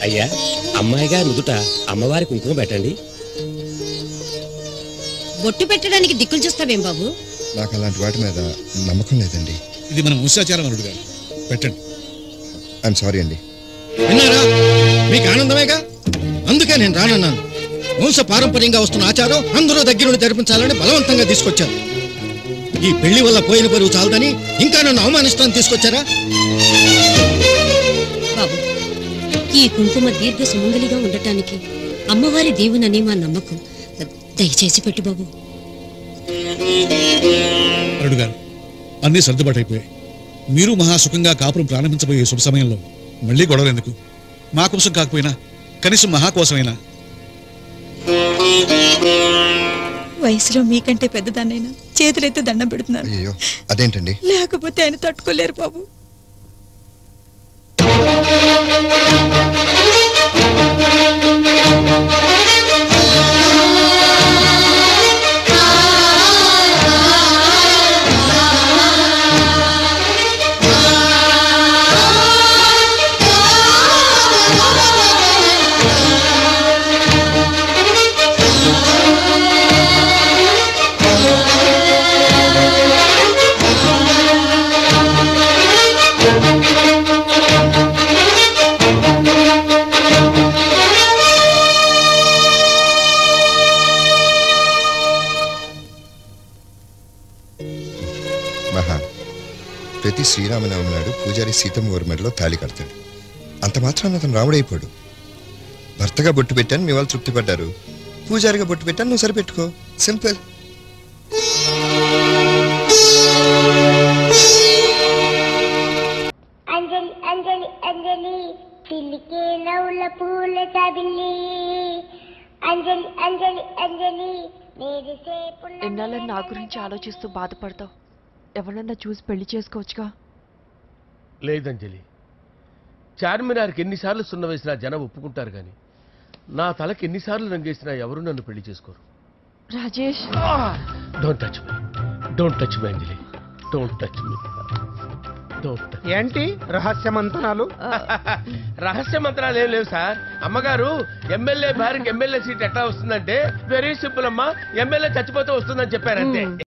అయ్యా, అమ్మాయి గారి నుదుట అమ్మవారి కుంకుమ పెట్టండి. బొట్టు పెట్టడానికి దిక్కులు చూస్తావేం బాబు? నాకు అలాంటి వాటి మీద నమ్మకం లేదండి. ఇది మన వంశాచారం అల్లుడు గారు, పెట్టండి. ఐఎమ్ సారీ అండి. విన్నారా? మీకు ఆనందమేగా, అందుకే నేను రానన్నాను. వంశ పారంపర్యంగా వస్తున్న ఆచారం అందరూ దగ్గరుండి జరిపించాలని బలవంతంగా తీసుకొచ్చారు. ఈ పెళ్లి వల్ల పోయిన పరువు చాలదని ఇంకా నన్ను అవమానిస్తాను తీసుకొచ్చారా? బాబు, ఈ కుంకుమ దీర్ఘ సుమంగలిగా ఉండటానికి అమ్మవారి దేవునని మా నమ్మకం. దయచేసి పెట్టు బాబు. అల్లుడు గారు, అన్నీ సర్దుబాటు అయిపోయాయి. మీరు మహాసుఖంగా కాపురం ప్రారంభించబోయే శుభ సమయంలో మళ్ళీ గొడవలు ఎందుకు? మా కోసం కాకపోయినా కనీసం మహా కోసమైనా. వయసులో మీకంటే పెద్దదాన్నైనా చేతులైతే దండం పెడుతున్నారు. అయ్యో, అదేంటండి? లేకపోతే ఆయన తట్టుకోలేరు బాబు. మహా, ప్రతి శ్రీరామనవమి నాడు పూజారి సీతమ్మ వారి మెడలో తాళి కడతాడు. అంత మాత్రాన అతను రాముడైపోడు. భర్తగా బొట్టు పెట్టాను, మీ వాళ్ళు తృప్తి పడ్డారు. పూజారిగా బొట్టు పెట్టాను, నువ్వు సరిపెట్టుకో. సింపుల్. అంజలి అంజలి అంజలి పిల్లికే నవ్వుల పూల తబిల్లి అంజలి అంజలి అంజలి ఎన్నాళ్ళని నా గురించి ఆలోచిస్తూ బాధపడతావు? ఎవరన్నా చూసి పెళ్లి చేసుకోవచ్చుగా. లేదంజలి, చార్మినార్కి ఎన్నిసార్లు సున్న వేసినా జనం ఒప్పుకుంటారు కానీ నా తలకి ఎన్నిసార్లు రంగేసినా ఎవరు నన్ను పెళ్లి చేసుకోరు. Rajesh, don't touch me, don't touch me Anjali, don't touch me. ఏంటి రహస్య మంతనాలు? రహస్య మంత్రాలు ఏం లేవు సార్. అమ్మగారు ఎమ్మెల్యే భార్యకి ఎమ్మెల్యే సీట్ ఎట్లా వస్తుందంటే వెరీ సింపుల్ అమ్మా, ఎమ్మెల్యే చచ్చిపోతే వస్తుందని చెప్పారంతే.